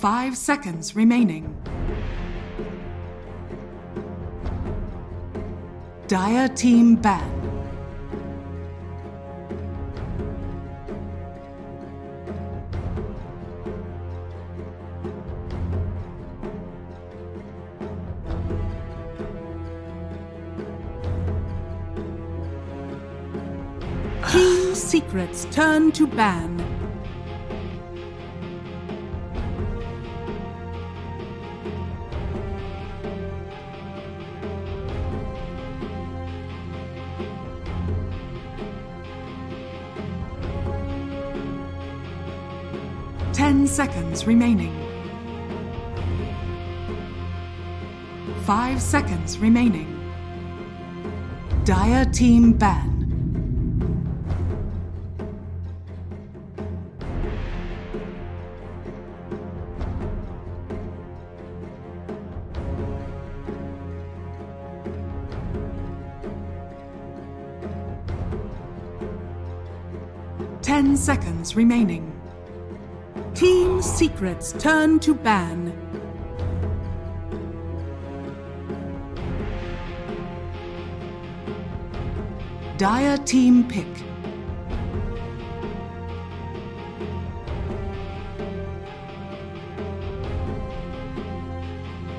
5 seconds remaining. Dire team ban. Team secrets turn to ban. Ten seconds remaining. 5 seconds remaining. Dire team ban. Ten seconds remaining. Team secrets turn to ban. Dire team pick.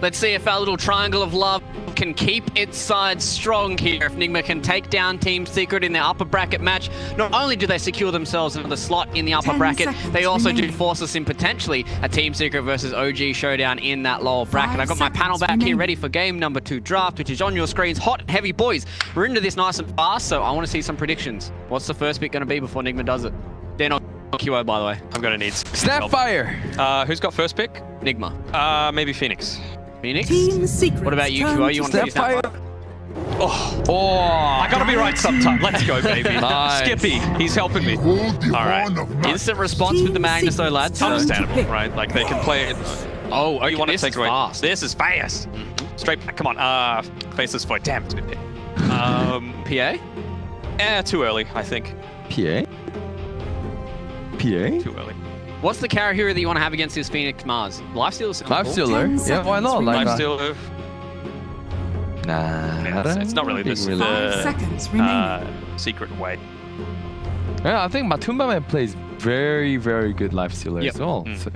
Let's see if our little triangle of love can keep its side strong here. If Nigma can take down Team Secret in their upper bracket match, not only do they secure themselves another slot in the upper bracket, they also do force us in potentially a Team Secret versus OG showdown in that lower bracket. I've got my panel back here ready for game number 2 draft, which is on your screens. Hot and heavy, boys. We're into this nice and fast, so I want to see some predictions. What's the first pick going to be before Nigma does it? They're not QO, by the way. I'm going to need Snapfire! Who's got first pick? Nigma. Maybe Phoenix. Phoenix? Team secrets. What about you, QO? You want to see Snapfire? Oh, I gotta be right sometime. Let's go, baby. Nice. Skippy, he's helping me. All right. Instant response with the Magnus, though, lads. Understandable, right? Like, they can play it. Oh, okay, you want to this take is away. fast. This is fast. Straight back. Come on. Faceless Void. Damn, it's a good pick. PA? Too early, I think. PA? Too early. What's the carry hero that you want to have against this Phoenix Mars? Lifesteal? Lifestealer? Yeah, why not? Like, Lifestealer. nah, Yeah, it's not really this 5 seconds remaining. secret way. Yeah, I think Matumba Man plays very, very good Lifestealer as well. So,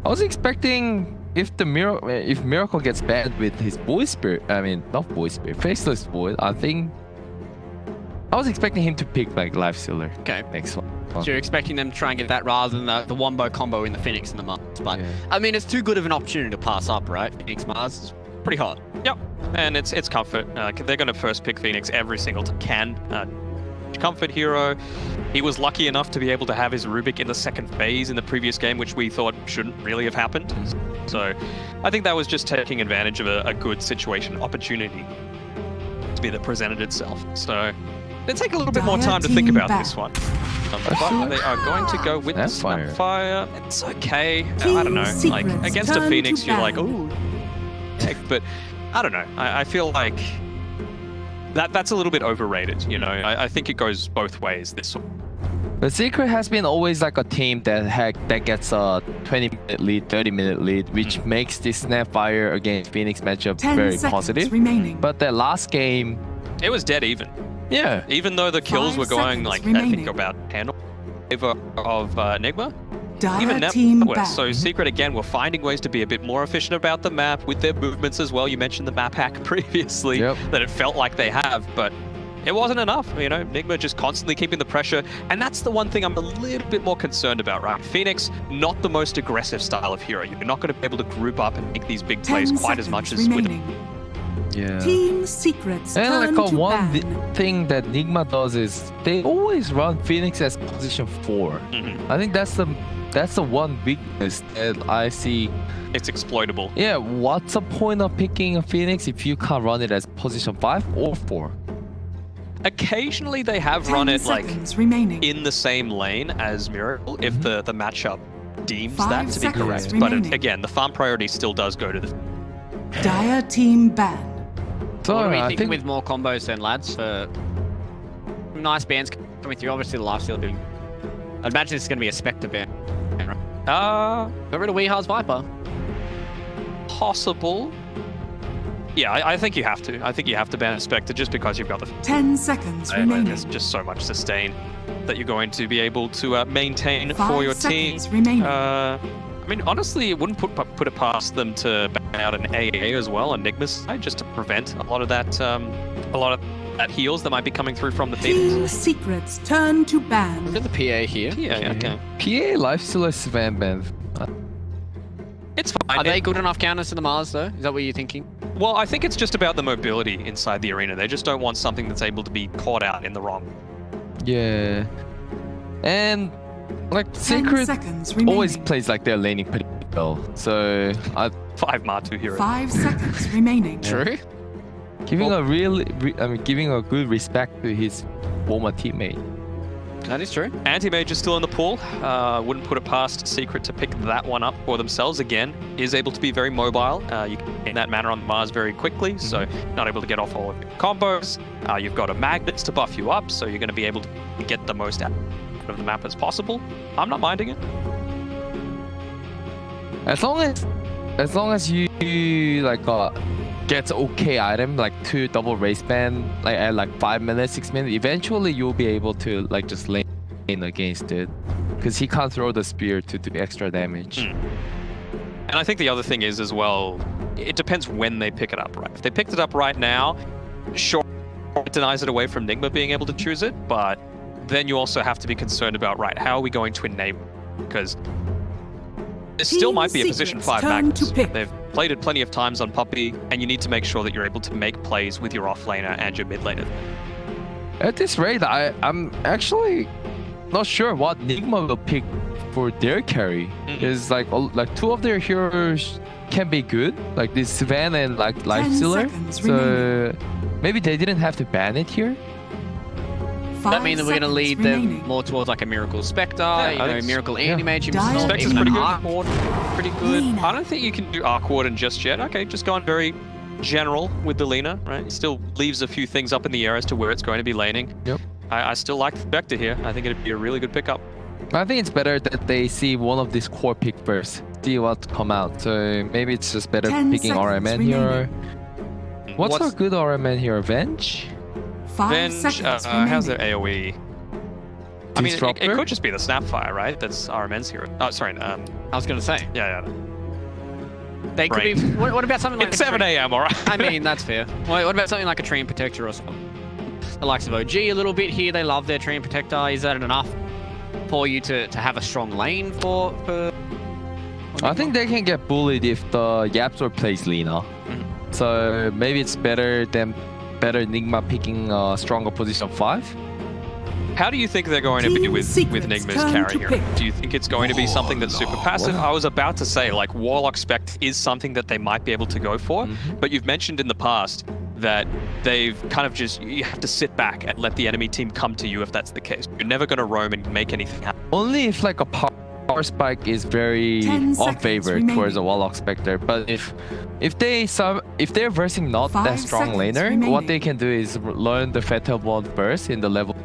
I was expecting if Miracle gets banned with his Boy Spirit, I mean, not Boy Spirit, Faceless Void, I was expecting him to pick like Lifestealer. Okay. Next one. So you're expecting them to try and get that rather than the wombo combo in the Phoenix and the Mars. But, I mean, it's too good of an opportunity to pass up, right? Phoenix Mars is pretty hot. Yep. And it's comfort. They're going to first pick Phoenix every single can. Comfort hero. He was lucky enough to be able to have his Rubik in the second phase in the previous game, which we thought shouldn't really have happened. So I think that was just taking advantage of a good situation, opportunity to be that presented itself. So they take a little bit more time to think about this one. But they are going to go with the Snapfire. It's okay. I don't know. Like, against a Phoenix, you're like, oh, heck. But I don't know. I feel like that's a little bit overrated, you know. I think it goes both ways, this one. The Secret has been always like a team that gets a 20-minute lead, 30-minute lead, which makes this Snapfire against Phoenix matchup very positive. Remaining. But their last game, it was dead even. Yeah. Even though the kills were going like I think about 10 favor of Nigma. Even now, so Secret again were finding ways to be a bit more efficient about the map with their movements as well. You mentioned the map hack previously that it felt like they have, but it wasn't enough. You know, Nigma just constantly keeping the pressure, and that's the one thing I'm a little bit more concerned about, right? Phoenix, not the most aggressive style of hero. You're not going to be able to group up and make these big plays quite as much as with. Yeah. Team secrets. And like one thing that Nigma does is they always run Phoenix as position 4. I think that's the one weakness that I see. It's exploitable. Yeah, what's the point of picking a Phoenix if you can't run it as position 5 or 4? Occasionally they have run it like in the same lane as Miracle if the matchup deems that to be correct. But again, the farm priority still does go to the Dire team ban. So what are we thinking with more combos then, lads? Nice bands coming through. Obviously, the lifesteal doing. I'd imagine it's going to be a Spectre band. Got rid of Weehar's Viper. Possible. Yeah, I think you have to. I think you have to ban Spectre just because you've got the 10 seconds remaining. There's just so much sustain that you're going to be able to maintain 5 for your team. seconds remaining. I mean, honestly, it wouldn't put it past them to ban out an AA as well on Nigma's side, just to prevent a lot of that heals that might be coming through from the Team Phoenix. Secrets turn to ban. Look at the PA here. Yeah, okay. PA Lifestealer Svan ban. It's fine. Are they good enough counters to the Mars, though? Is that what you're thinking? Well, I think it's just about the mobility inside the arena. They just don't want something that's able to be caught out in the wrong. Yeah. And like 10 Secret seconds remaining. always plays like they're laning pretty well. So 5 Martu heroes. 5 seconds remaining. True. giving giving a good respect to his former teammate. That is true. Anti-Mage is still in the pool. Wouldn't put it past Secret to pick that one up for themselves. Again, is able to be very mobile. You can in that manner on Mars very quickly, so not able to get off all of your combos. You've got a Magnets to buff you up, so you're going to be able to get the most out of the map as possible. I'm not minding it. As long as you like gets okay item like 2 double race band like at like 5 minutes, 6 minutes, eventually you'll be able to like just lane against it, because he can't throw the spear to do extra damage. And I think the other thing is as well, it depends when they pick it up, right? If they picked it up right now, sure, it denies it away from Nigma being able to choose it, but then you also have to be concerned about, right, how are we going to enable? Because there still might be a position 5 Magnus. They've played it plenty of times on Puppey, and you need to make sure that you're able to make plays with your offlaner and your mid laner. At this rate, I'm actually not sure what Nigma will pick for their carry. Is like 2 of their heroes can be good, like this Svan and like Lifestealer. So maybe they didn't have to ban it here. That means that we're going to lead them more towards like a Miracle Spectre, Miracle Anti-Mage himself, Spectre's even pretty an good. Arc Ward, pretty good. I don't think you can do Arc Warden just yet. Okay, just going very general with the Lina, right? It still leaves a few things up in the air as to where it's going to be laning. Yep. I still like Spectre here. I think it'd be a really good pickup. I think it's better that they see one of these core pick first, see what come out. So maybe it's just better 10 picking seconds RMN here. What's a good RMN here? Venge? 5 Venge, seconds how's their remaining. AoE? I mean, it Disruptor? could just be the Snapfire, right? That's RMN's hero. Oh, sorry. I was going to say. Yeah. They could be. What about something like It's a 7 a.m., alright? I mean, that's fair. What about something like a Treant Protector or something? The likes of OG a little bit here. They love their Treant Protector. Is that enough for you to have a strong lane for I think they can get bullied if the Yapzor plays Lina. So maybe it's better Nigma picking a stronger position 5. How do you think they're going to be with Nigma's carry here? pick. Do you think it's going to be something that's super passive? I was about to say, like, Warlock Spect is something that they might be able to go for, but you've mentioned in the past that they've kind of just, you have to sit back and let the enemy team come to you if that's the case. You're never going to roam and make anything happen. Only if like a power spike is very 10 off seconds favored remaining. towards a Warlock Spectre. But if they're versing not 5 that strong seconds laner, remaining. what they can do is learn the Fatal Bond first in the level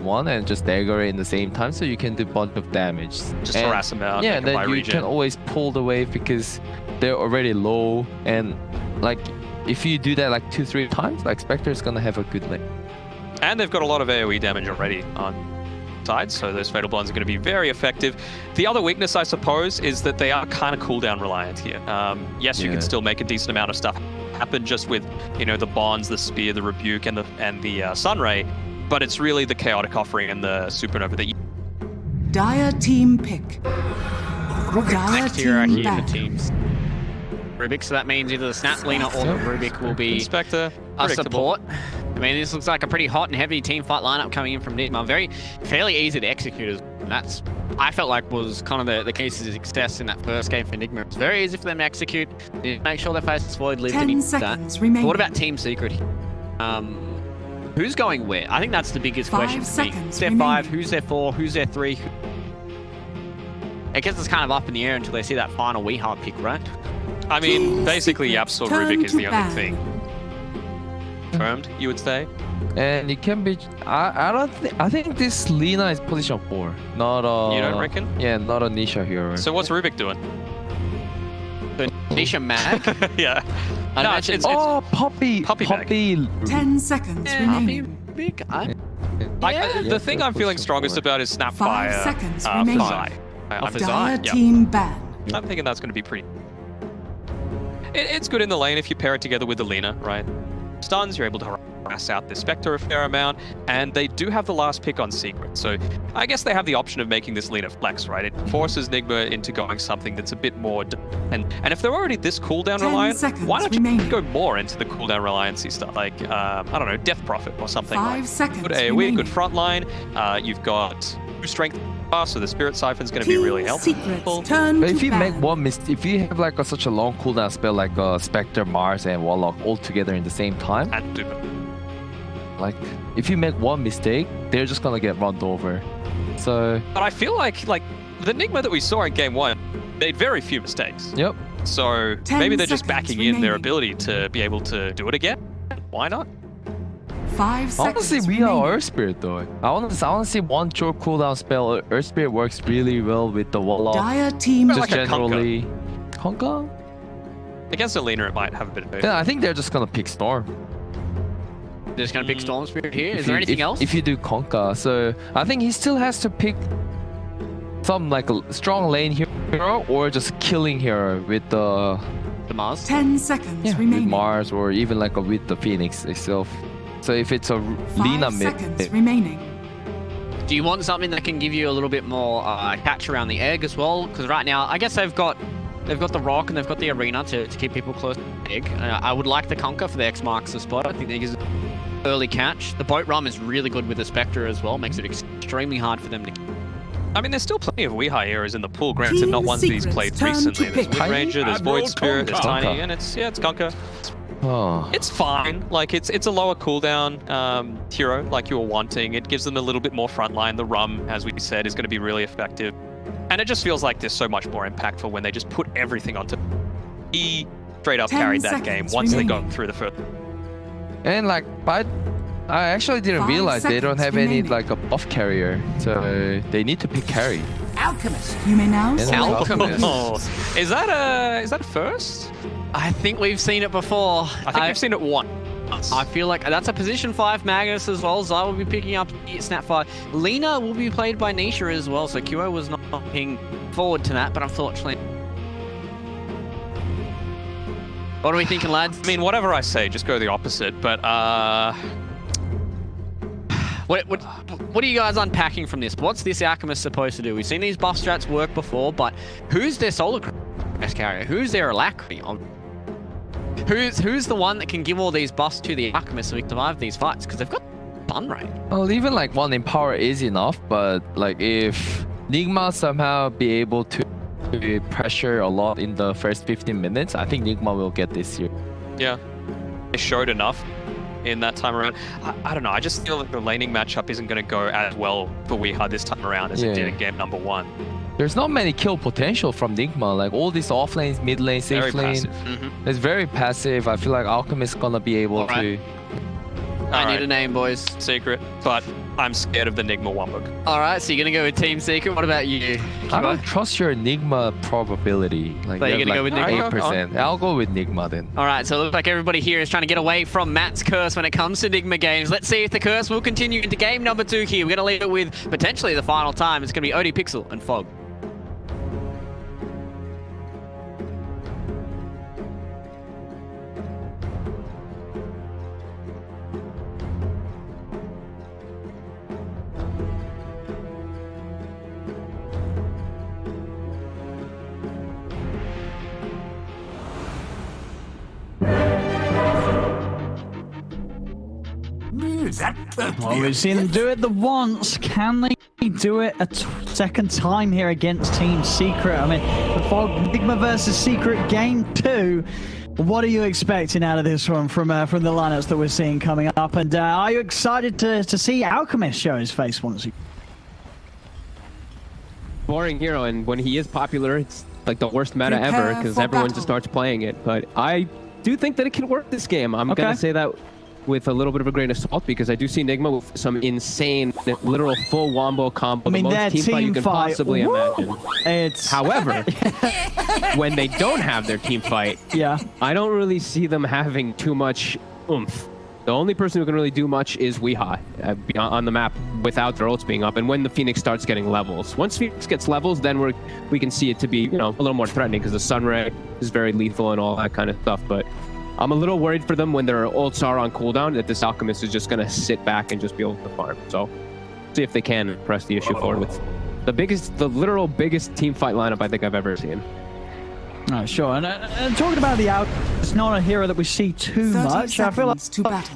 1 and just dagger it in the same time, so you can do a bunch of damage. Just harass them out. Yeah, make and them then buy you regen. can always pull the wave because they're already low, and like if you do that like 2-3 times, like Spectre is gonna have a good lane. And they've got a lot of AoE damage already on side, so those Fatal Bonds are going to be very effective. The other weakness, I suppose, is that they are kind of cooldown reliant here. Yes, you can still make a decent amount of stuff happen just with, the bonds, the spear, the rebuke, and the Sunray, but it's really the chaotic offering and the supernova that you... Dire team pick. Dire next hero team here back. for teams. Rubik, so that means either the Snap Lina or the Rubik will be Spectre, a predictable. support. I mean, this looks like a pretty hot and heavy team fight lineup coming in from Nigma. Fairly easy to execute as well. And that's, I felt like, was kind of the keys to success in that first game for Nigma. It's very easy for them to execute. They make sure their faces forward, live to 10 do seconds that. remaining. But what about Team Secret? Who's going where? I think that's the biggest 5 question for me. seconds Who's their remaining. 5? Who's their 4? Who's their 3? I guess it's kind of up in the air until they see that final Weehard pick, right? I mean, Team basically, Secrets Yapzor turn Rubik is to the only ban. thing. confirmed, you would say. And it can be. I think this Lina is position 4, not a. You don't reckon? Yeah, not a Nisha hero. So what's Rubik doing? The Nisha mag. Yeah. I No, imagine it's- Puppy. Puppy bag. 10 seconds remaining. big. The thing I'm feeling strongest about is Snapfire 5 seconds for remaining. Zai. Off his Dire yeah. team ban. I'm thinking that's going to be pretty. It's good in the lane if you pair it together with the Lina, right? Stuns, you're able to harass out the Spectre a fair amount, and they do have the last pick on Secret. So I guess they have the option of making this Lina flex, right? It forces Nigma into going something that's a bit more. And if they're already this cooldown 10 reliant, seconds why not remaining. just go more into the cooldown reliancy stuff? Like, I don't know, Death Prophet or something. 5 like seconds good AoE, remaining. good frontline. You've got strength, so the Spirit Siphon's going to be really helpful. Secrets turn But to if you make ban. one mistake, if you have like such a long cooldown spell like Spectre, Mars, and Warlock all together in the same time, And do it. like if you make one mistake, they're just gonna get run over. So But I feel like the Nigma that we saw in game 1 made very few mistakes. yep. So 10 maybe they're just seconds backing in their remaining. ability to be able to do it again. Why not? 5 I want to seconds see Rhea remaining. or Earth Spirit though. I want to see one short cooldown spell. Earth Spirit works really well with the Warlock. Dire team Well, Just like a Conker. generally. Conker? Against Alina, it might have a bit of Yeah, I think they're just gonna pick Storm. They're just gonna pick Storm Spirit here. Is If there you- anything if, else? If you do Conker, so I think he still has to pick some like a strong lane hero or just killing hero with the the Mars. 10 seconds with remaining. Mars or even like with the Phoenix itself. So if it's a Lina 5 mid, seconds remaining. Do you want something that can give you a little bit more catch around the egg as well? Because right now, I guess they've got the rock and they've got the arena to keep people close to the egg. I would like the Conker for the X marks the spot. I think that gives early catch. The boat rum is really good with the Spectre as well. Makes it extremely hard for them to. I mean, there's still plenty of Weehai eras in the pool, granted Team not ones that he's Secrets played turn to recently. There's pick. Wind Ranger, there's Admiral Void Spirit, there's Conker. Tiny, and it's Conker. oh, It's fine. Like it's a lower cooldown hero, like you were wanting. It gives them a little bit more frontline. The rum, as we said, is going to be really effective, and it just feels like there's so much more impactful when they just put everything onto. He straight up 10 carried that game seconds once they remaining. got through the first. and like but I actually didn't 5 realize they don't seconds have any remaining. like a buff carrier, so they need to pick carry. Alchemist. You may now And select Alchemist. your Oh, piece. is that a first? I think we've seen it before. I think we've seen it once. I feel like that's a position 5 Magnus as well. Zai will be picking up the Snapfire. Lina will be played by Nisha as well, so QO was not looking forward to that, but unfortunately. What are we thinking, lads? I mean, whatever I say, just go the opposite. But What are you guys unpacking from this? What's this Alchemist supposed to do? We've seen these buff strats work before, but who's their solo quest carrier? Who's their Alacrity? Who's the one that can give all these buffs to the Alchemist so we can survive these fights? Because they've got fun rate. Well, even like one in power is enough, but like if Nigma somehow be able to pressure a lot in the first 15 minutes, I think Nigma will get this here. yeah, they showed enough in that time around. I don't know. I just feel like the laning matchup isn't going to go as well for Weehai this time around as it did in game number 1. There's not many kill potential from Nigma. Like all these off lanes, mid lane, safe Very lane, passive. it's very passive. I feel like Alchemist gonna be able Alright. I need a name, boys. Secret, but I'm scared of the Nigma Wambuk. All right, so you're gonna go with Team Secret. What about you? to. I don't trust your Nigma probability. Like So you're you have, gonna go with Nigma? 8%. I'll go with Nigma then. All right, so it looks like everybody here is trying to get away from Matt's curse when it comes to Nigma games. Let's see if the curse will continue into game number 2 here. We're gonna leave it with potentially the final time. It's gonna be OD Pixel and Fog. Well, we've seen them do it the once. Can they do it a second time here against Team Secret? I mean, the Fog Nigma versus Secret game 2. What are you expecting out of this one from the lineups that we're seeing coming up? And are you excited to see Alchemist show his face once again? Boring hero, and when he is popular, it's like the worst meta Prepare ever because for everyone battle. just starts playing it. But I do think that it can work this game. I'm Okay. gonna say that with a little bit of a grain of salt because I do see Nigma with some insane, literal full wombo combo. I mean, the their most team fight you can possibly imagine. It's However, when they don't have their team fight, yeah. I don't really see them having too much oomph. The only person who can really do much is Weeha on the map without their ults being up. And when the Phoenix starts getting levels, once Phoenix gets levels, then we can see it to be, you know, a little more threatening because the Sunray is very lethal and all that kind of stuff. But I'm a little worried for them when their ults are on cooldown that this Alchemist is just going to sit back and just be able to farm. So see if they can press the issue forward with the literal biggest team fight lineup I think I've ever seen. Oh, sure. And talking about the out, it's not a hero that we see too much. I feel like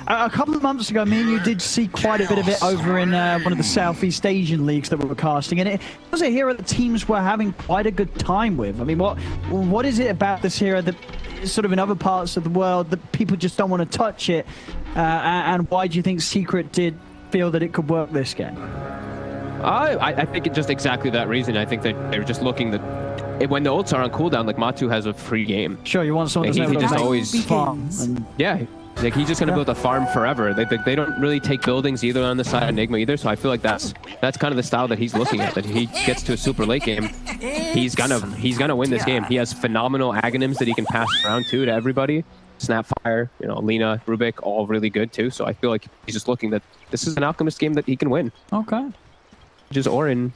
a couple of months ago, me and you did see quite a bit of it over in one of the Southeast Asian leagues that we were casting, and it was a hero that teams were having quite a good time with. I mean, what is it about this hero that sort of in other parts of the world that people just don't want to touch it? And why do you think Secret did feel that it could work this game? I think it's just exactly that reason. I think that they were just looking that when the ults are on cooldown, like Matu has a free game. Sure, you want someone like, to just always farm. Yeah, like he's just gonna be able to farm forever. They don't really take buildings either on the side of Nigma either. So I feel like that's kind of the style that he's looking at. That he gets to a super late game, he's gonna win this game. He has phenomenal agonyms that he can pass around to everybody. Snapfire, you know, Lina, Rubik, all really good too. So I feel like he's just looking that this is an Alchemist game that he can win. Okay. Just Orin,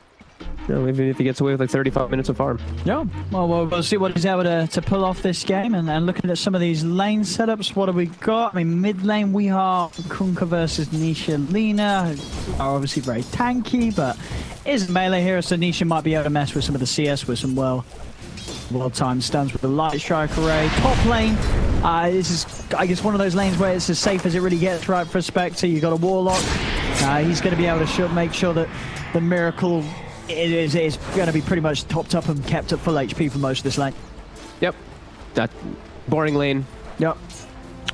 you know, even if he gets away with like 35 minutes of farm. Yeah, well, we'll see what he's able to pull off this game. And looking at some of these lane setups, what have we got? I mean, mid lane we have Kunkka versus Nisha Lina, are obviously very tanky, but is a melee hero, so Nisha might be able to mess with some of the CS with some well-timed stuns with the Light Strike array. Top lane, this is, I guess, one of those lanes where it's as safe as it really gets, right, for a Spectre. You got a Warlock. He's going to be able to make sure that the Miracle is going to be pretty much topped up and kept at full HP for most of this lane. Yep. That boring lane. Yep.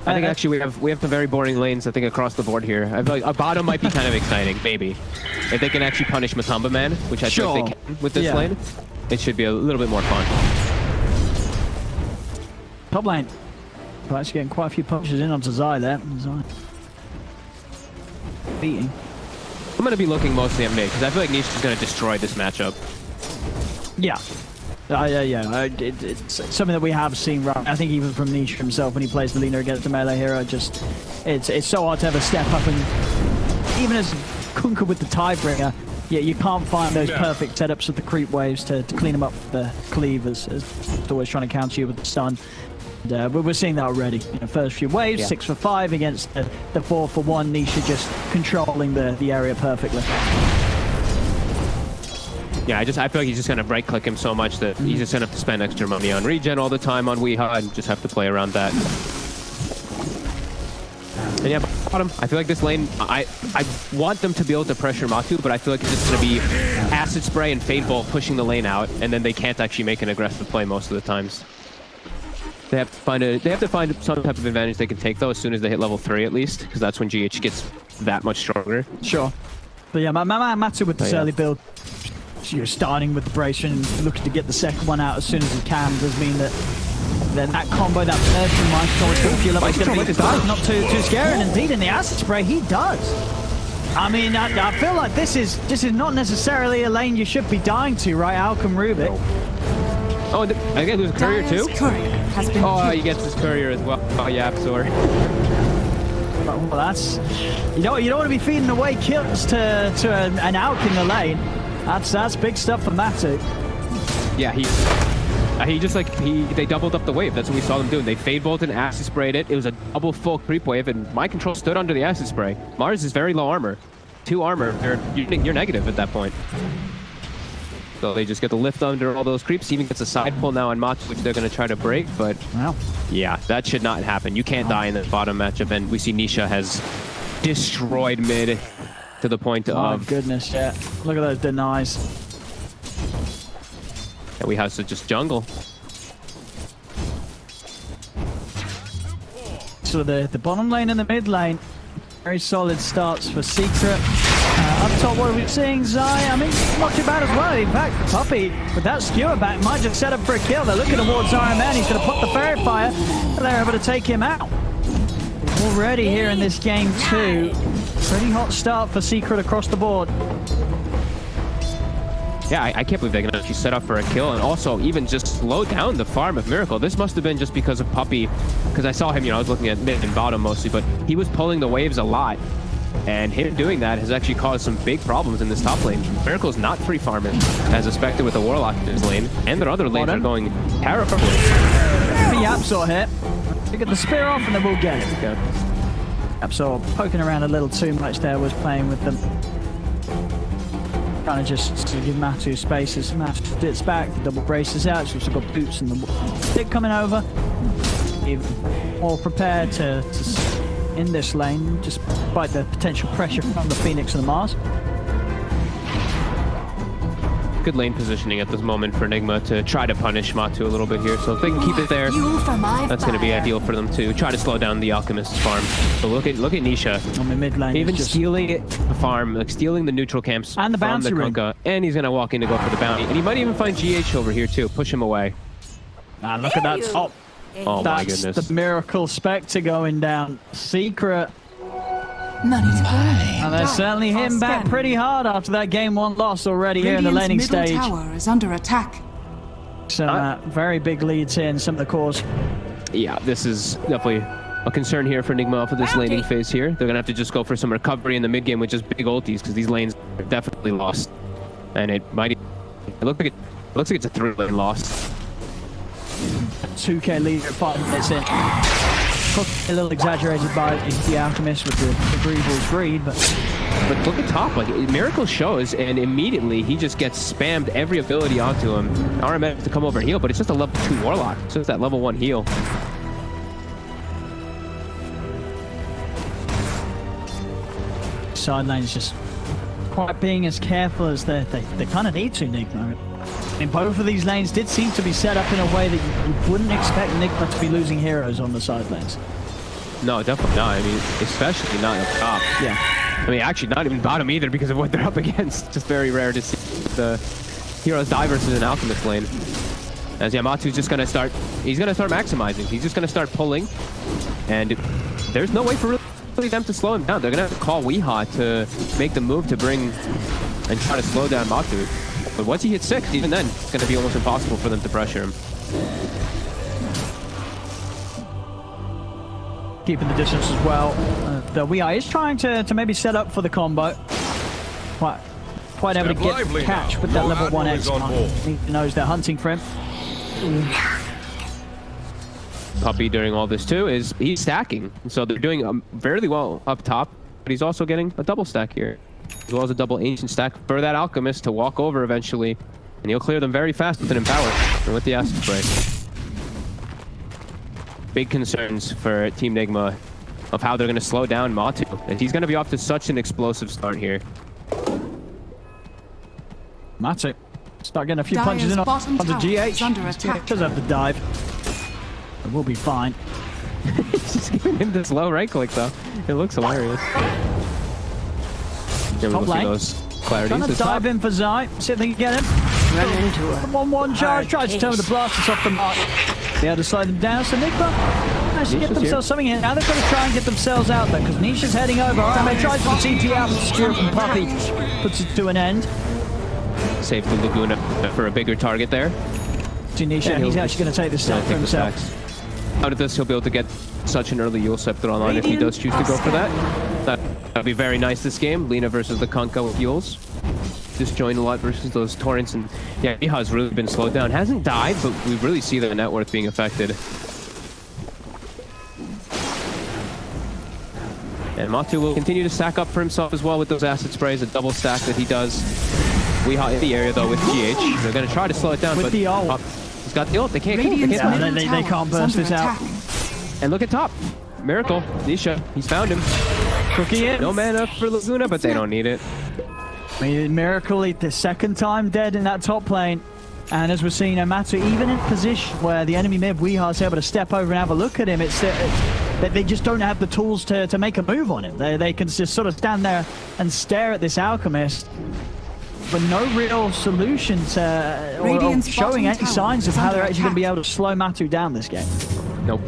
I think actually we have some very boring lanes, I think, across the board here. I feel like a bottom might be kind of exciting, maybe. If they can actually punish Matamba Man, which I think they can with this lane, it should be a little bit more fun. Top lane. We're actually getting quite a few punches in onto Zai there. Zai beating. I'm going to be looking mostly at mid, because I feel like Nisha's going to destroy this matchup. Yeah. It's something that we have seen, right? I think even from Nisha himself when he plays the Lina against the melee hero, just it's so hard to ever step up, and even as Kunkka with the Tidebringer, yeah, you can't find those perfect setups with the creep waves to clean them up with the cleave as always trying to counter you with the stun. And, we're seeing that already. You know, first few waves, 6 for 5 against the 4 for 1. Nisha just controlling the area perfectly. Yeah, I feel like he's just going to right-click him so much that he's just going to have to spend extra money on regen all the time on Weeha and just have to play around that. And yeah, bottom, I feel like this lane, I want them to be able to pressure Matu, but I feel like it's just going to be Acid Spray and Fade Bolt pushing the lane out, and then they can't actually make an aggressive play most of the times. They have to find some type of advantage they can take, though, as soon as they hit level 3 at least, because that's when GH gets that much stronger. Sure. But yeah, Matu with this early build, you're starting with the brace and looking to get the second one out as soon as he can, does mean that then that combo, that burst from Maestro is going to feel like it's going to be not too scary. And indeed, in the Acid Spray, he does. I mean, I feel like this is not necessarily a lane you should be dying to, right? Alchem Rubik. Oh, I get lose courier too? Oh, he gets his courier as well. Oh, yeah, sorry. Well, that's... You don't want to be feeding away kills to an Alc in the lane. That's big stuff for Matu. Yeah, he just like, they doubled up the wave. That's what we saw them doing. They Fade Bolted and Acid Sprayed it. It was a double full creep wave, and Mind Control stood under the Acid Spray. Mars is very low armor. 2 armor, you're negative at that point. So they just get the lift under all those creeps. He even gets a side pull now on Matu, which they're going to try to break, but yeah, that should not happen. You can't die in the bottom matchup, and we see Nisha has destroyed mid to the point of... Oh, goodness, yeah. Look at those denies. And we have to just jungle. So the bottom lane and the mid lane, very solid starts for Secret. Up top, what are we seeing? Zai, I mean, not too bad as well. In fact, Puppey, with that skewer back, might just set up for a kill. They're looking towards Iron Man. He's going to put the Fairy Fire, and they're able to take him out. Already here in this game too. Pretty hot start for Secret across the board. Yeah, I can't believe they can actually set up for a kill and also even just slow down the farm of Miracle. This must have been just because of Puppey, because I saw him, I was looking at mid and bottom mostly, but he was pulling the waves a lot. And him doing that has actually caused some big problems in this top lane. Miracle's not free farming, as expected with the Warlock in his lane, and their other lanes are going terribly. The Yapsor hit. To get the spear off and then we'll get it. Okay. Yapsor poking around a little too much there, was playing with them. Trying to just to give Matu space as Matu sits back, the double braces out. She's also got boots and the stick coming over. Even more prepared to in this lane, despite the potential pressure from the Phoenix and the Mars. Good lane positioning at this moment for Nigma to try to punish Matu a little bit here. So if they can keep it there, that's going to be ideal for them to try to slow down the Alchemist's farm. So look at Nisha. On the mid lane, even stealing the farm, like stealing the neutral camps and the bouncy ring. Kunkka, and he's going to walk in to go for the bounty. And he might even find GH over here too. Push him away. Ah, look at that top. Oh my goodness. That's the Miracle Spectre going down. Secret. Money to burn. And they're certainly hitting back pretty hard after that game 1 loss already here in the laning stage. Tower is under attack. Some very big leads here in some of the cores. Yeah, this is definitely a concern here for Nigma off of this laning phase here. They're going to have to just go for some recovery in the mid game with just big ultis because these lanes are definitely lost. And it looks like it's a 3-lane loss. 2k lead at 5 minutes in. A little exaggerated by the Alchemist with the Greevil's greed, but look at top, like Miracle shows, and immediately he just gets spammed every ability onto him. RMF to come over and heal, but it's just a level 2 Warlock. It's just that level 1 heal. Side lane's just quite being as careful as they kind of need to, Nigma. I mean, both of these lanes did seem to be set up in a way that you wouldn't expect Nigma to be losing heroes on the side lanes. No, definitely not. I mean, especially not up top. Yeah. I mean, actually not even bottom either because of what they're up against. Just very rare to see the heroes die versus an Alchemist lane. As Yamatu's just going to start, he's going to start maximizing. He's just going to start pulling. And there's no way for really them to slow him down. They're going to have to call Weehaw to make the move to bring and try to slow down Matu. But once he hits 6, even then, it's going to be almost impossible for them to pressure him. Keeping the distance as well. The Weehaw is trying to maybe set up for the combo. Quite able to get the catch with that level 1X. He knows they're hunting for him. Puppey during all this too is he's stacking. So they're doing fairly well up top, but he's also getting a double stack here, as well as a double ancient stack for that Alchemist to walk over eventually. And he'll clear them very fast with an Empower and with the Acid Spray. Big concerns for Team Nigma of how they're going to slow down Matu. And he's going to be off to such an explosive start here. Matu start getting a few punches in onto GH. Does have the dive. It will be fine. He's just giving him this low right click though. It looks hilarious. Top lane. Those clarities. Trying to dive in for Zai. See if they can get him. Ran into it. 1-1 charge. Tries to turn with the blasters off the mark. They had to slide them down. So Nigma managed to get themselves something here. Now they've got to try and get themselves out there because Nisha's heading over. They tried to CT out with the skewer from Puppey. Puts it to an end. Save the Laguna for a bigger target there. To Nisha, he's actually going to take the step for himself. Out of this, he'll be able to get such an early Yule Scepter online if he does choose to go for that. That'd be very nice this game. Lina versus the Kunkka with Yules. Disjoint a lot versus those Torrents. And yeah, Weehaw's really been slowed down. Hasn't died, but we really see their net worth being affected. And Matu will continue to stack up for himself as well with those Acid Sprays, a double stack that he does. Weehaw in the area though with GH. They're going to try to slow it down, with but the ult. He's got the ult. They can't kill. They can't burst this out. And look at top. Miracle. Nisha. He's found him. Cookie in. No mana for Laguna, but they don't need it. I mean, Miracle the second time dead in that top lane. And as we're seeing, Matu even in position where the enemy mid Weehaw is able to step over and have a look at him, they just don't have the tools to make a move on him. They can just sort of stand there and stare at this Alchemist. But no real solution to or showing any signs of how they're actually going to be able to slow Matu down this game. Nope.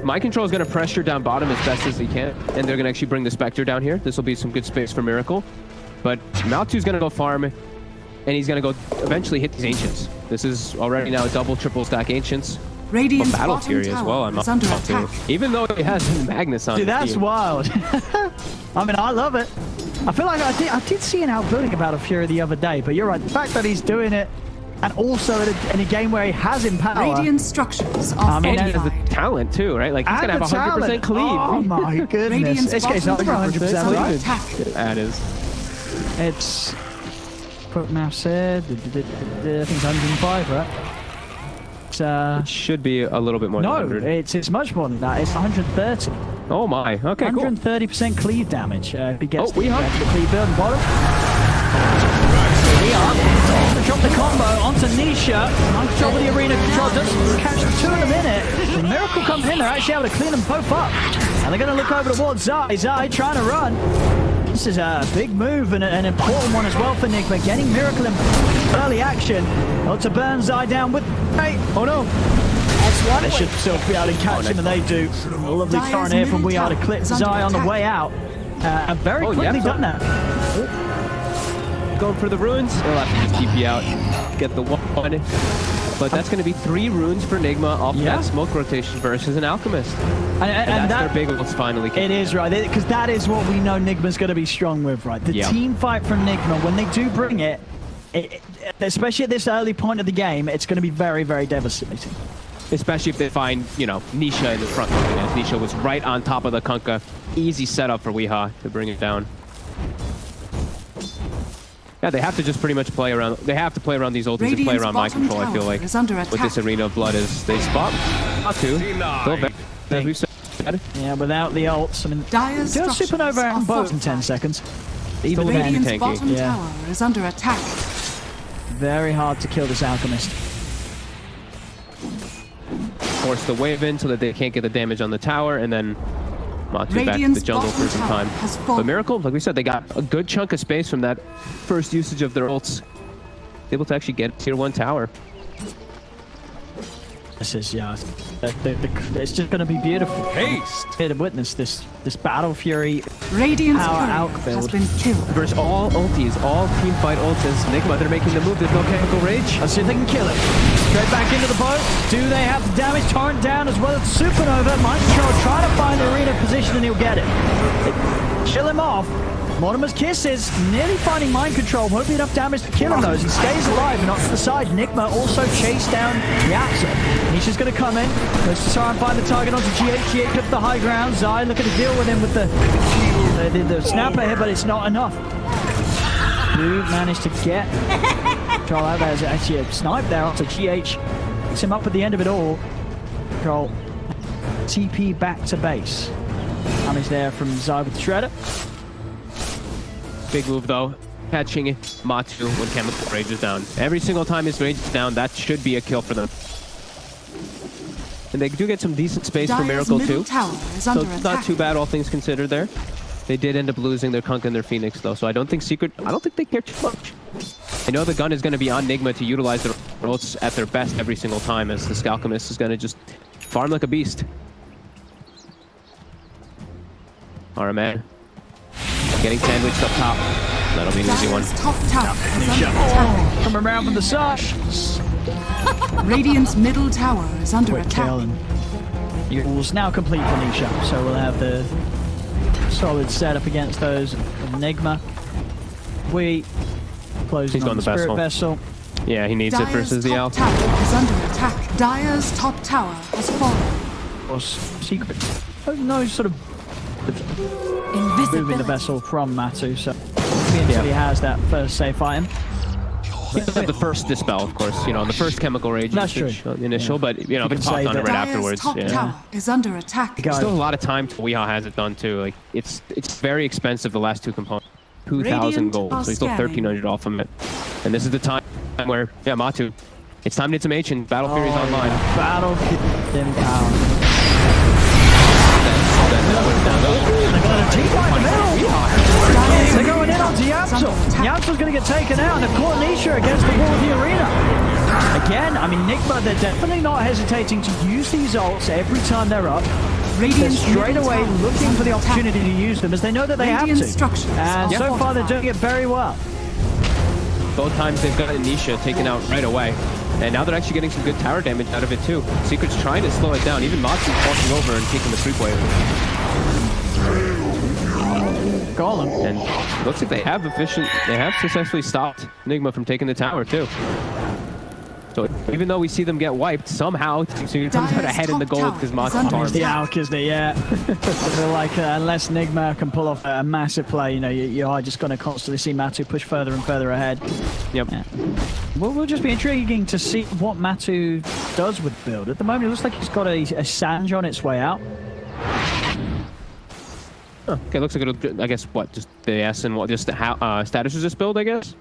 Mind Control is going to pressure down bottom as best as he can, and they're going to actually bring the Spectre down here. This will be some good space for Miracle. But Maltu's going to go farm, and he's going to go eventually hit these Ancients. This is already now a double, triple stack Ancients. Radiant's Battle bottom Fury as well. tower is under attack. Even though he has Magnus on Dude, the that's team. wild. I mean, I love it. I feel like I did see an outbuilding about a Fury the other day, but you're right. The fact that he's doing it, and also in a game where he has Empower. Radiant structures are And he has the fortified. talent too, right? Like he's And going to the have 100% talent. cleave. Oh my goodness. Radiant's This guy's not bottom tower is 100% under right. attack. That is. It's quick math said. I think it's 105, right? It's, It should be a little bit more no, than 100. it's much more than that. It's 130. Oh my. Okay, cool. 130% cleave damage. If he gets Oh, we the have- cleave build bottom. Here we are. Drop the combo onto Nisha. Nice job with the arena control. Does catch the two in a minute. The Miracle comes in. They're actually able to clean them both up. And they're going to look over towards Zai. Zai trying to run. This is a big move and an important one as well for Nigma. Getting Miracle in early action. Able to burn Zai down with... Hey, oh no. They should still be able to catch him, and they do. A lovely Dyer's turn here from middle We Are to tower clip is under Zai on the attack. way out. And very quickly yeah, done that. Going for the runes. They'll have to just keep you out. Get the one. But that's going to be 3 runes for Nigma off Yeah. that smoke rotation versus an Alchemist. And And that's that, their big ones finally. it is, right? Because that is what we know Nigma's going to be strong with, right? The Yeah. team fight from Nigma, when they do bring it, especially at this early point of the game, it's going to be very, very devastating. Especially if they find, you know, Nisha in the front. As Nisha was right on top of the Kunkka. Easy setup for Weehaw to bring it down. Yeah, they have to just pretty much play around. They have to play around these ultis and play Radiant's around mind bottom control, I feel tower like. is under With this attack. Arena of Blood is they spot. Not two. Still very, as we've said. Yeah, without the ults, I mean, Dyer's do structures Supernova are out in both in 10 fortified. seconds. Even then, Radiant's tanky. bottom Yeah. tower is under attack. very hard to kill this Alchemist. Force the wave in so that they can't get the damage on the tower, and then Matu back to the Radiant's jungle for bottom some tower time. has But fallen. Miracle, like we said, they got a good chunk of space from that first usage of their ults. Able to actually get tier 1 tower. This is, yeah, it's just going to be beautiful. Haste! Here to witness this Battle Fury Radiant's power courier outbuild. has been killed. Versus all ultis, all team fight ultis. Nigma, they're making the move. There's no chemical rage. Let's see if they can kill it. Straight back into the boat. Do they have the damage? Torrent down as well as Supernova. Mind Control trying to find the arena position and he'll get it. They chill him off. Mortimer's Kisses nearly finding Mind Control. Won't be enough damage to kill him though as he stays alive and off to the side. Nigma also chased down Yapsa. Nisha's going to come in. Let's try and find the target onto GH. GH up the high ground. Zai looking to deal with him with the snapper here, but it's not enough. You managed to get Control out there. There's actually a snipe there onto GH. Picks him up at the end of it all. Control TP back to base. Damage there from Zai with the Shredder. Big move though. Catching Matu when chemical rage is down. Every single time his rage is down, that should be a kill for them. And they do get some decent space for Dyer's Miracle middle too. tower is So under it's attack. not too bad, all things considered there. They did end up losing their Kunkka and their Phoenix though, so I don't think they care too much. I know the gun is going to be on Nigma to utilize their ults at their best every single time, as the Alchemist is going to just farm like a beast. Alright, man. Getting sandwiched up top. That'll be an easy one. Dyer's top tower is under attack. Come around from the side. Radiant's middle tower is under Quick attack. kill and Yule's now complete for Nisha. So we'll have the solid setup against those of Nigma. We closing He's on going the the best Spirit one. Vessel. Yeah, he needs it Dyer's versus the top Alch. tower is under attack. Dyer's top tower has fallen. Of course, secret. No sort of moving the Invisibility. vessel from Matu, so until he has that first safe item. He doesn't have the first dispel, of course, you know, the first chemical rage That's usage, true. initial, but you know, You he can popped say on it that- right Dyer's afterwards. top Yeah. tower is under attack. Go. Still a lot of time till Weehaw has it done too. Like it's very expensive, the last two components. 2,000 Radiant gold, are so he's still scanning. 1,300 off from it. And this is the time where, yeah, Matu, it's time to hit some ancient. Battle Fury's online. Battle in power. They're going in onto Yapsel. Yapsel's going to get taken out, and they've caught Nisha against the wall of the arena. Again, I mean, Nigma, they're definitely not hesitating to use these ults every time they're up. they're Radiant's straight middle away tower is looking under for the attack. opportunity to use them, as they know that they have Radiant to. structures And are so far, they're fortified. doing it very well. Both times they've got Nisha taken out right away. And now they're actually getting some good tower damage out of it too. Secret's trying to slow it down. Even Matsu's walking over and taking the creep wave. Golem. And looks like they have successfully stopped Nigma from taking the tower too. So even though we see them get wiped, somehow Secret comes out ahead in the gold because Matsu's farmed. The Alk, isn't it? Yeah. I feel like unless Nigma can pull off a massive play, you know, you are just going to constantly see Matu push further and further ahead. Yep. Yeah. Well, will just be intriguing to see what Matu does with build. At the moment, it looks like he's got a Sanj on its way out. Huh. Okay, looks like it'll, I guess, what, just the S and what, just the how, status is this build, I guess?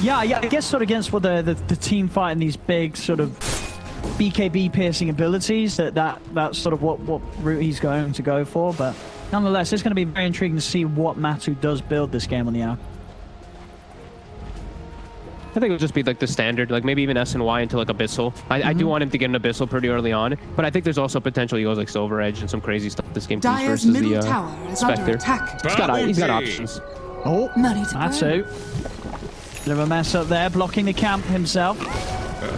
Yeah, I guess sort of against what the team fight and these big sort of BKB piercing abilities, that's sort of what route he's going to go for. But nonetheless, it's going to be very intriguing to see what Matu does build this game on the Alk. I think it'll just be like the standard, like maybe even S and Y into like Abyssal. I do want him to get an Abyssal pretty early on, but I think there's also potential he goes like Silver Edge and some crazy stuff this game Dyer's versus middle the tower is under Spectre. attack. He's got options. Oh, Money to burn. Matu. Bit of a mess up there, blocking the camp himself.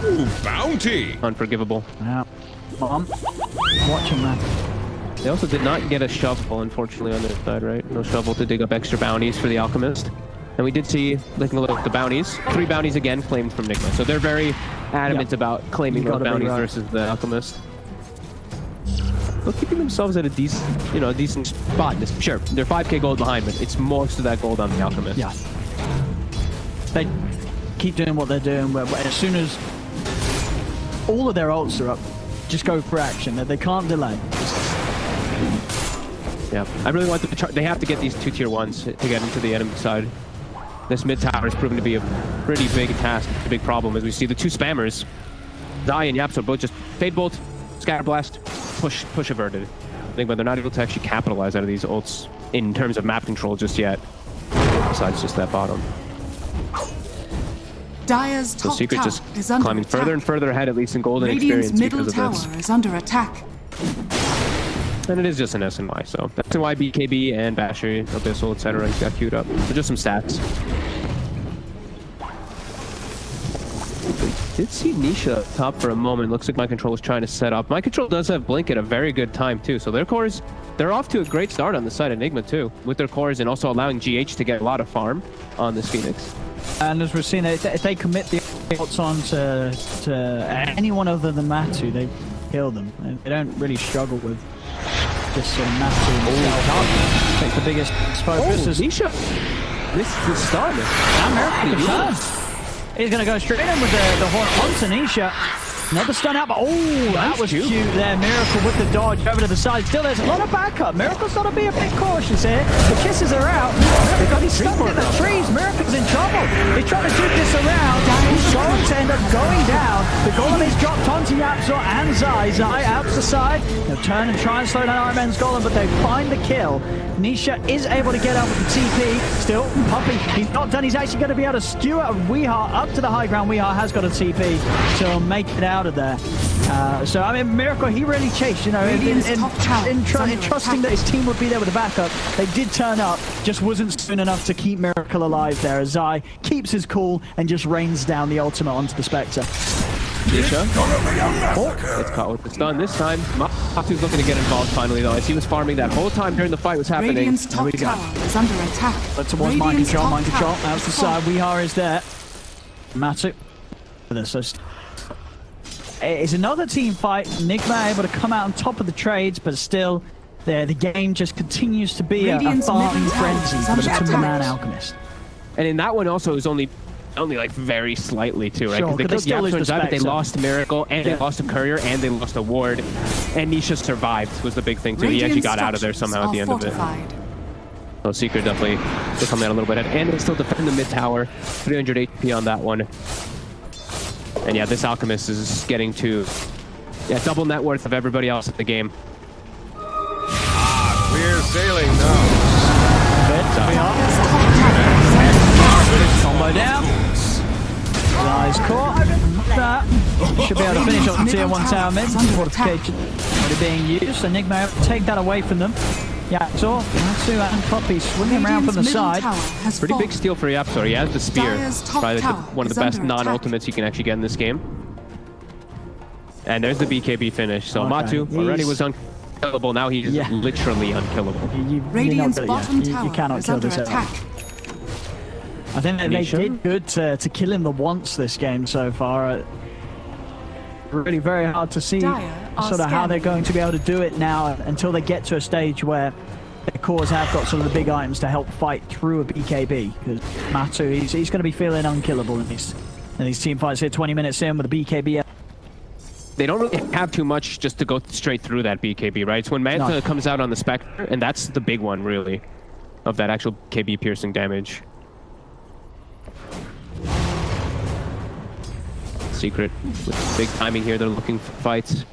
Ooh, bounty! Unforgivable. Yeah. Mom, watching that. They also did not get a shovel, unfortunately, on their side, right? No shovel to dig up extra bounties for the Alchemist. And we did see, looking a look at the bounties, 3 bounties again claimed from Nigma. So they're very adamant about claiming those bounties versus the Alchemist. But keeping themselves at a decent spot. Sure, they're 5k gold behind, but it's most of that gold on the Alchemist. Yeah. They keep doing what they're doing, but as soon as all of their ults are up, just go for action. They can't delay. Yeah, I really want them to they have to get these 2 tier 1s to get into the enemy side. This mid tower is proving to be a pretty big task, a big problem, as we see the 2 spammers, Zai and Yapso, both just Fade Bolt, Scatter Blast, push averted. I think, but they're not able to actually capitalize out of these ults in terms of map control just yet, besides just that bottom. Dyer's So top Secret tower just is under climbing attack. further and further ahead, at least in golden Radiant's experience middle because tower of this. is under attack. And it is just an SNY, so SNY, BKB, and Basher, Abyssal, etc. He's got queued up. So just some stats. Did see Nisha up top for a moment. Looks like My Control is trying to set up. My Control does have Blink at a very good time too. So their cores, they're off to a great start on the side of Nigma too, with their cores and also allowing GH to get a lot of farm on this Phoenix. And as we've seen, if they commit the ults on to anyone other than Matu, they kill them. They don't really struggle with just sort of Matu. Takes the biggest focus. Nisha! This is the start. And Miracle confirmed. He's going to go straight in with the Horn onto Nisha. Another stun out, but that was cute there. Miracle with the dodge over to the side. Still, there's a lot of backup. Miracle's got to be a bit cautious here. The kisses are out. They've got these stuck in the trees. Miracle's in trouble. He's trying to shoot this around. He's going to end up going down. The golem is dropped onto Yapzor and Zai. Zai out to the side. They'll turn and try and slow down Iron Man's golem, but they find the kill. Nisha is able to get out with the TP. Still, Puppy, he's not done. He's actually going to be able to skewer Weehaw up to the high ground. Weehaw has got a TP, so he'll make it out of there. So, I mean, Miracle, he really chased, you know, in trusting that his team would be there with a backup. They did turn up, just wasn't soon enough to keep Miracle alive there, as Zai keeps his cool and just rains down the ultimate onto the Spectre. Nisha. It's caught with the stun this time. Matu's looking to get involved finally, though, as he was farming that whole time during the fight was happening. Radiant's top tower is under attack. But towards Mind Control, That's the side. Weehaw is there. Matu. So it's another team fight. Nigma able to come out on top of the trades, but still, the game just continues to be a farming frenzy for the 2-man Alchemist. And in that one also, it was only like very slightly too, right? Sure, they still lose the but they Spectre. lost Miracle, and they lost a Courier, and they lost a Ward. And Nisha survived was the big thing too. He actually got out of there somehow at the end of it. So Secret definitely will come down a little bit ahead. And they still defend the mid tower. 300 HP on that one. And yeah, this Alchemist is getting to double net worth of everybody else in the game. Clear sailing now. Combo down. Zai's caught. That should be able to finish on tier 1 tower mid. Fortification already being used. So Nigma able to take that away from them. Yapzor, Matsu and Poppy swinging around from the side. Pretty big steal for Yapzor. He has the spear. Probably one of the best non-ultimates you can actually get in this game. And there's the BKB finish. So Matu already was unkillable. Now he's literally unkillable. Radiant's bottom you tower cannot is kill under this attack. I think that they did good to kill him the once this game so far. Really very hard to see sort of how they're going to be able to do it now until they get to a stage where their cores have got some of the big items to help fight through a BKB. Because Matu, he's going to be feeling unkillable in these team fights here. 20 minutes in with a BKB. They don't really have too much just to go straight through that BKB, right? It's when Manta comes out on the Spectre, and that's the big one, really, of that actual KB piercing damage. Secret with big timing here. They're looking for fights.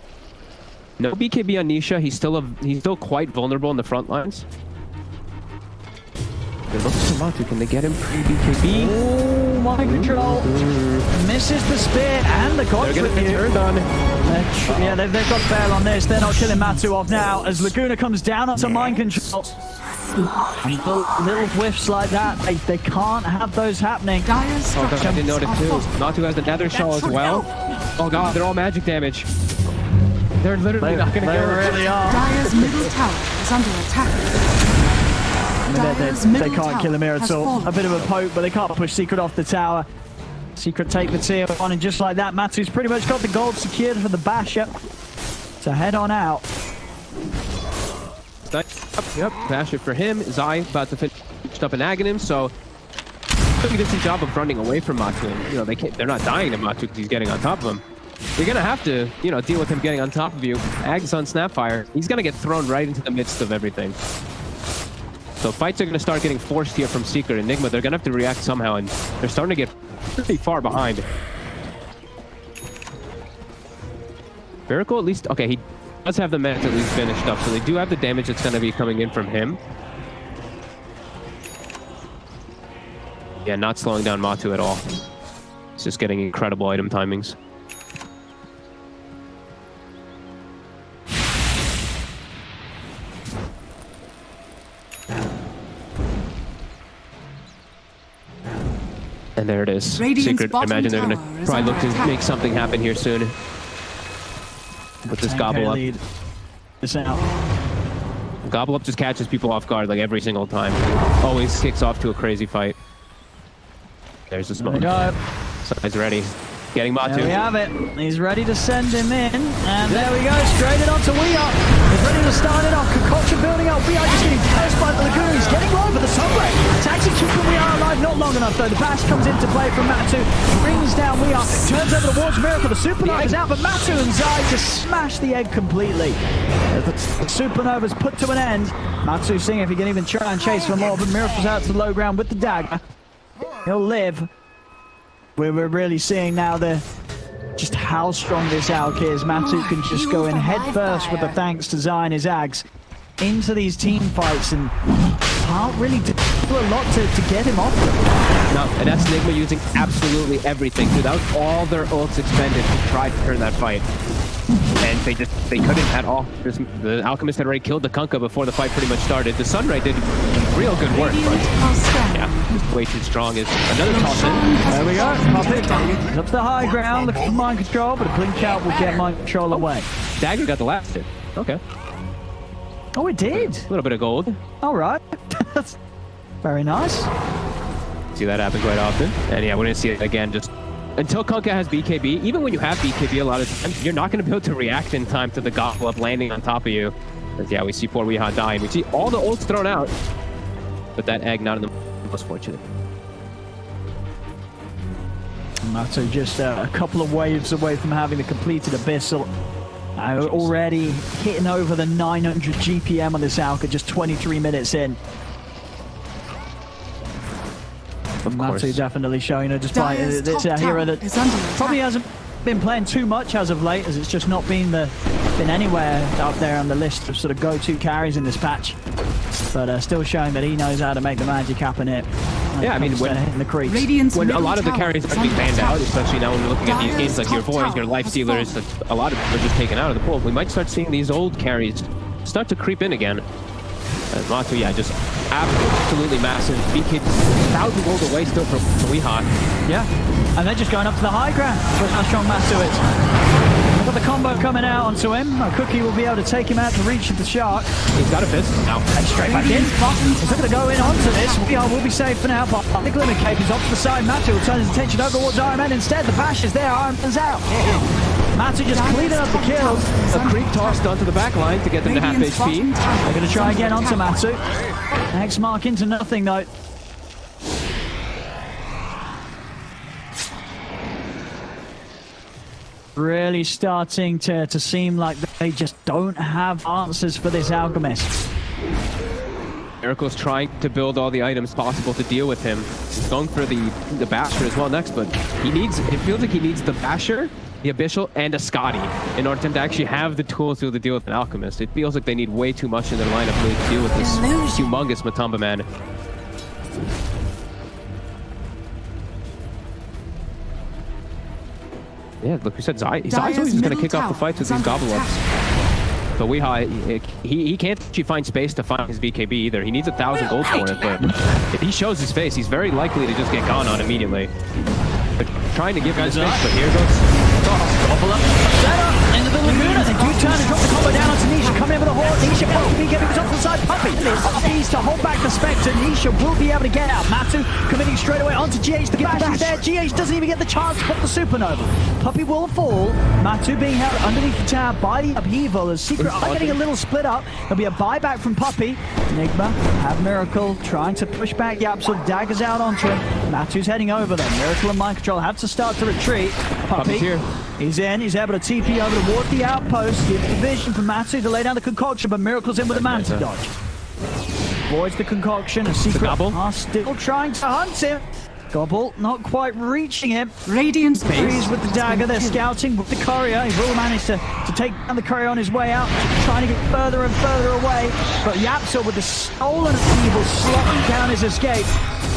No BKB on Nisha. He's still quite vulnerable in the front lines. They're looking for Matu. Can they get him pre-BKB? Oh, mind control. Misses the spear and the God's They're gonna get turned on. Yeah, they've got fail on this. They're not killing Matu off now as Laguna comes down onto mind control. Little whiffs like that, they can't have those happening. Oh god, I didn't notice too. Natu has the Nether Shell as well. Oh god, they're all magic damage. They're literally not gonna kill her. Really are. Dire's middle tower is under attack. They can't kill him here at all. A bit of a poke, but they can't push Secret off the tower. Secret take the tier 1, and just like that, Matu's pretty much got the gold secured for the Basher. So head on out. Yep, Basher for him. Zai about to finish up an Aghanim, so doing a decent job of running away from Matu. You know, they're not dying to Matu because he's getting on top of them. You're gonna have to, you know, deal with him getting on top of you. Ag's on Snapfire. He's gonna get thrown right into the midst of everything. So fights are gonna start getting forced here from Secret and Nigma. They're gonna have to react somehow, and they're starting to get pretty far behind. Miracle at least, okay, he does have the meds at least finished up, so they do have the damage that's gonna be coming in from him. Yeah, not slowing down Matu at all. It's just getting incredible item timings. And there it is. Secret, I imagine they're going to probably look to make something happen here soon. With this Gobble Up. Gobble Up just catches people off guard like every single time. Always kicks off to a crazy fight. There's the smoke. Zai's ready. Getting Matu. There we have it. He's ready to send him in. And there we go. Straight it onto Weeop. He's ready to start it off. Concoction building up. Weeop just getting cursed by the Lagoon. He's getting low for the Sunbreak. It's actually keeping Weeop alive. Not long enough though. The bash comes into play from Matu. Brings down Weeop. Turns over towards Miracle. The Supernova's out. But Matu and Zai just smash the egg completely. As the Supernova's put to an end. Matu seeing if he can even try and chase for more. But Miracle's out to the low ground with the dagger. He'll live. We're really seeing now just how strong this Alk is. Matu can just go in head first with the thanks to Zai and his Ags into these team fights and can't really do a lot to get him off them. No, and that's Nigma using absolutely everything. Dude, that was all their ults expended to try to turn that fight. And they couldn't at all. The Alchemist had already killed the Kunkka before the fight pretty much started. The Sunray did real good work, but yeah, just way too strong. Is another toss in. There we go. Pop it. Up to the high ground, looking for mind control, but a blink out will get mind control away. Dagger got the last hit. Okay. Oh, it did. A little bit of gold. All right. That's very nice. See that happen quite often. And yeah, we're going to see it again just until Kunkka has BKB. Even when you have BKB a lot of times, you're not going to be able to react in time to the Gobble Up landing on top of you. As yeah, we see poor Weeha die, and we see all the ults thrown out. But that egg not in the most fortunate. Matu just a couple of waves away from having the completed Abyssal. Already hitting over the 900 GPM on this Alka, just 23 minutes in. Matu definitely showing, despite it's a hero that probably hasn't been playing too much as of late, as it's just not been anywhere up there on the list of sort of go-to carries in this patch. But still showing that he knows how to make the magic happen here. Yeah, I mean, in the creeps. Radiant's when a middle lot of the tower carries is are being under banned out, attack. especially now when we're looking at these Dire's games like your top Void, your tower Life has Stealers, fallen. a lot of them are just taken out of the pool. We might start seeing these old carries start to creep in again. Matu, yeah, just absolutely massive. BK 1,000 gold away still from Weeha. Yeah, and they're just going up to the high ground with how strong Matu is. They've got the combo coming out onto him. A Cookie will be able to take him out to reach the shark. He's got a fist now. And straight back in. He's looking to go in onto this. Weeha will be safe for now, but the Glimmer Cape is off to the side. Matu will turn his attention over towards Iron Man instead. The bash is there. Iron Man's out. Matu just cleaning up the kills. A creep tossed onto the back line to get them to half HP. They're going to try again onto Matu. X mark into nothing though. Really starting to seem like they just don't have answers for this Alchemist. Miracle's trying to build all the items possible to deal with him. He's going for the Basher as well next, but it feels like he needs the Basher, the Abyssal, and a Scotty in order to actually have the tools to deal with an Alchemist. It feels like they need way too much in their lineup really to deal with this humongous Matamba man. Yeah, like we said, Zai's always just going to kick off the fights with these gobble ups. But Weeha, he can't actually find space to find his BKB either. He needs 1,000 gold for it, but if he shows his face, he's very likely to just get gone on immediately. But trying to give him his face, but here goes. Gobble up. Set up into the Laguna. They do turn and drop the combo down onto Nisha. Coming in with a horde. Nisha wants to be getting off the side. Puppy needs to hold back the Spectre. Nisha will be able to get out. Matu committing straight away onto GH. The bash is there. GH doesn't even get the chance to pop the Supernova. Puppy will fall. Matu being held underneath the tower by the upheaval. As Secret are getting a little split up. There'll be a buyback from Puppy. Nigma have Miracle trying to push back Yapsel. Daggers out onto him. Matu's heading over them. Miracle and Mind Control have to start to retreat. Puppy here. He's in. He's able to TP over towards the outpost. Gives the vision for Matu to lay down the concoction, but Miracle's in with a Manta dodge. Avoids the concoction. A Secret are still trying to hunt him. Gobble not quite reaching him. Radiant's Freeze with the dagger. They're scouting with the courier. He will manage to take down the courier on his way out, trying to get further and further away. But Yapsel with the stolen evil slowing down his escape,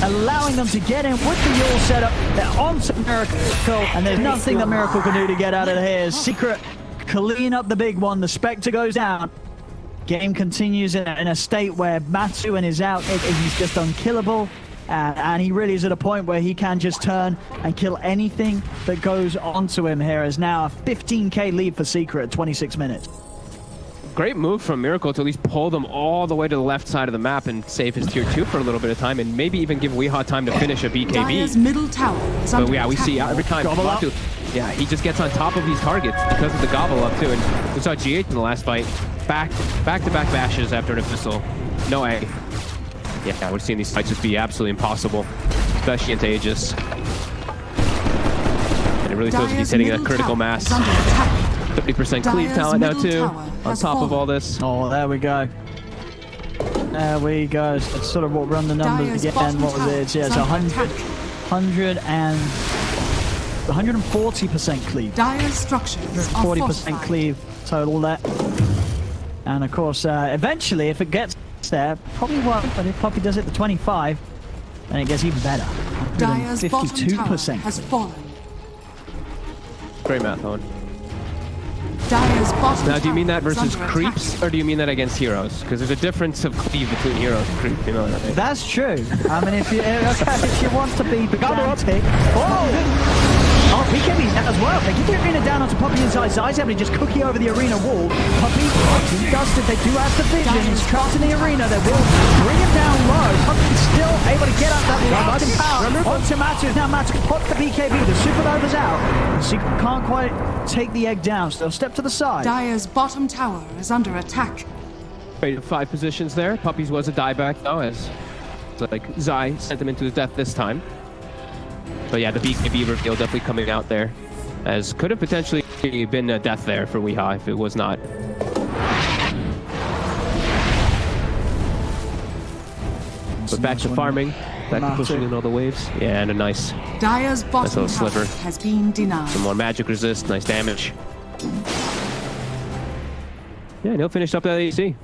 allowing them to get in with the Yule setup. They're on to Miracle, and there's nothing that Miracle can do to get out of here. Secret clean up the big one. The Spectre goes down. Game continues in a state where Matu is out. He's just unkillable. And he really is at a point where he can just turn and kill anything that goes onto him here. Is now a 15k lead for Secret at 26 minutes. Great move from Miracle to at least pull them all the way to the left side of the map and save his tier 2 for a little bit of time, and maybe even give Weeha time to finish a BKB. Dire's middle tower is But under yeah, we attack. see every time Matu, yeah, he just gets on top of these targets because of the gobble up too. And we saw GH in the last fight, back-to-back bashes after an Abyssal. No A. Yeah, we're seeing these fights just be absolutely impossible, especially into Aegis. And it really feels like he's hitting a critical mass. 30% cleave talent now too, on top of all this. Oh, there we go. There we go. That's sort of what run the numbers again. What was it? Yeah, it's 140% cleave. Dire's structures are 40% fortified. cleave total there. And of course, eventually, if it gets there, probably won't, but if Poppy does it to 25, then it gets even better. Dire's bottom tower 52%. has fallen. Great math, Owen. Dire's bottom Now, do you mean that tower is versus under creeps, attack. or do you mean that against heroes? Because there's a difference of cleave between heroes and creeps, you know what I mean? That's true. I mean, if you want to be pedantic. Oh, BKB as well. They get the arena down onto Puppy inside. Zai's able to just cookie over the arena wall. Puppy, he does it. They do have the vision. He's trapped in the arena. They will bring him down low. Puppy's still able to get up that rising power. Onto Matu. Now Matu pots the BKB. The Supernova's out. The Secret can't quite take the egg down, so they'll step to the side. Dire's bottom tower is under attack. Great 5 positions there. Puppies was a dieback though, as like Zai sent him into his death this time. But yeah, the BKB reveal definitely coming out there, as could have potentially been a death there for Weeha if it was not. But back to farming, back to pushing in all the waves. Yeah, and a nice Dire's bottom little tower sliver. has been denied. Some more magic resist, nice damage. Yeah, and he'll finish up that ADC.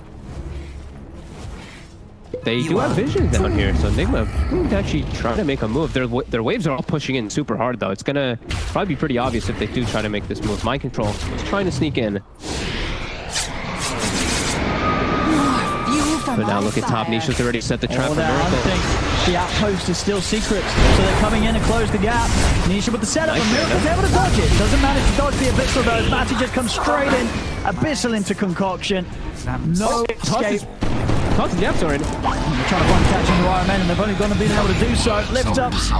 They do have vision down here, so Nigma can actually try to make a move. Their waves are all pushing in super hard, though. It's gonna probably be pretty obvious if they do try to make this move. Mind control is trying to sneak in. But now look at top. Nisha's already set the trap for Miracle. The outpost is still secret, so they're coming in and close the gap. Nisha with the setup, and Miracle's able to dodge it. Doesn't manage to dodge the Abyssal though. Matty just comes straight in. Abyssal into Concoction. No escape. Tosses the Apps already. They're trying to find catch on the Iron Man, and they've only going to be able to do so. Lift ups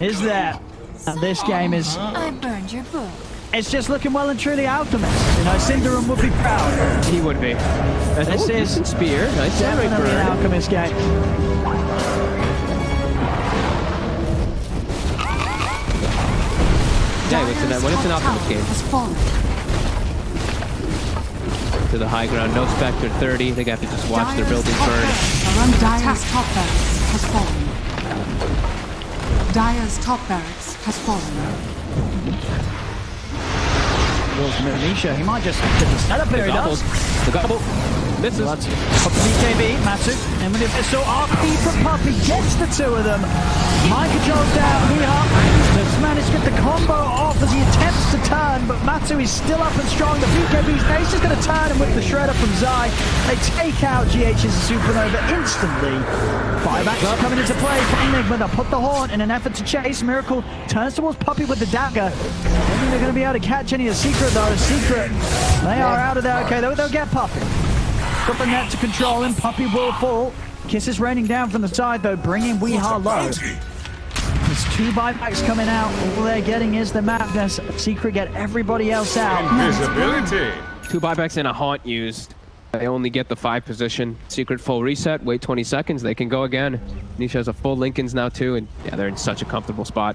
is there. And this game is... I burned your book. It's just looking well and truly Alchemist. You know, Cinderum would be proud. He would be. This is Spear. Nice definitely an Alchemist game. Yeah, when it's an Alchemist game. To the high ground, no Spectre 30. They have to just watch their buildings burn. Dyer's top barracks has fallen. Dyer's top barracks has fallen. Nisha, he might just get the setup here. He does. The gobble. Misses. Up BKB, Matsu, and with Abyssal, RP from Puppy gets the two of them. Mind controls down, Miha has managed to get the combo off as he attempts to turn, but Matsu is still up and strong. The BKB's now, he's just going to turn and whip the shredder from Zai. They take out GH's Supernova instantly. Buybacks coming into play from Nigma. They'll put the horn in an effort to chase. Miracle turns towards Puppy with the dagger. I don't think they're going to be able to catch any of Secret though. Secret, they are out of there. Okay, they'll get Puppy. Got the net to control him. Puppy will fall. Kisses raining down from the side though, bringing Weeha low. There's two buybacks coming out. All they're getting is the madness. Secret get everybody else out. Invisibility. Two buybacks and a haunt used. They only get the 5 position. Secret full reset. Wait 20 seconds. They can go again. Nisha has a full Lincolns now too, and yeah, they're in such a comfortable spot.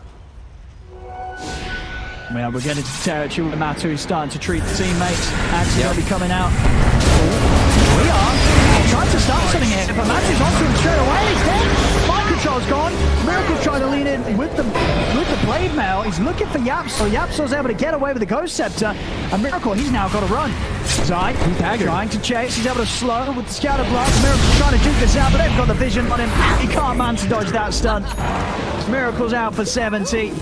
Well, we're getting to territory where Matu is starting to treat the teammates. Axel will be coming out. We are trying to start something here, but Matu's onto him straight away. He's dead. Mind control's gone. Miracle's trying to lean in with the blade mail. He's looking for Yapsel. Yapsel's able to get away with the Ghost Scepter. And Miracle, he's now got to run. Zai trying to chase. He's able to slow with the Scatter Blast. Miracle's trying to juke this out, but they've got the vision on him. He can't manage to dodge that stun. Miracle's out for 70.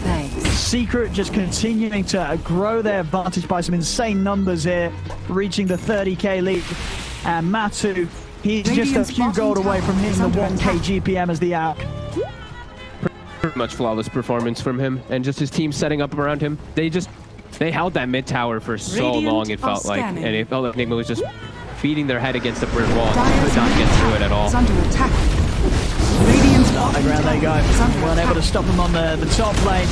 Secret just continuing to grow their advantage by some insane numbers here, reaching the 30k lead. And Matu, he's just a few gold away from hitting the 1k GPM as the ARC. Pretty much flawless performance from him, and just his team setting up around him. They held that mid tower for so long, it felt like, and it felt like Nigma was just beating their head against the brick wall. Could not get through it at all. High ground they go. Weren't able to stop him on the top lane.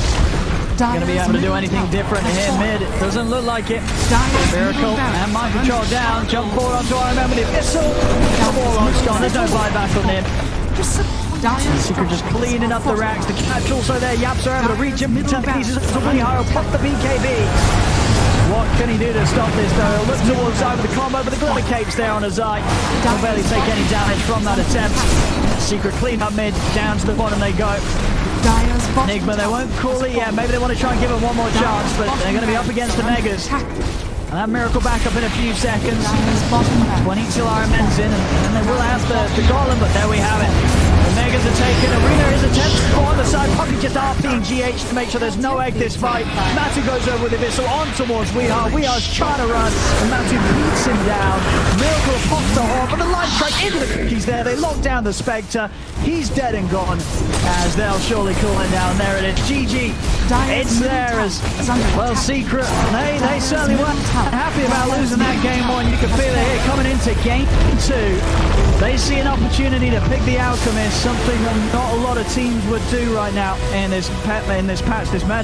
Going to be able to do anything different here mid. It doesn't look like it. Miracle and mind control down. Jump forward onto Iron Man with the Abyssal. Warlock's gone. There's no buyback on him. Secret just cleaning up the racks. The catch also there. Yaps are able to reach him. Mid-turn pieces to Weeha. Pop the BKB. What can he do to stop this though? He'll look towards Zai with the combo, but the Glimmer Cape's there on a Zai. He'll barely take any damage from that attempt. Secret clean up mid. Down to the bottom they go. Nigma, they won't call it yet. Maybe they want to try and give him one more chance, but they're going to be up against the Megas. And that Miracle back up in a few seconds. 20 till Iron Man's in, and they will have the Golem, but there we have it. The Megas are taken. Arena is attempting on the side. Puppy just RPing GH to make sure there's no egg this fight. Matu goes over with the Abyssal on towards Weeha. Weeha's trying to run, and Matu beats him down. Miracle pops the horn, but the light strike into the cookies there. They lock down the Spectre. He's dead and gone, as they'll surely cool it down. There it is. GG. It's there as well. Secret. They certainly weren't happy about losing that game one. You can feel it here coming into game 2. They see an opportunity to pick the Alchemist, something that not a lot of teams would do right now in this patch, this meta.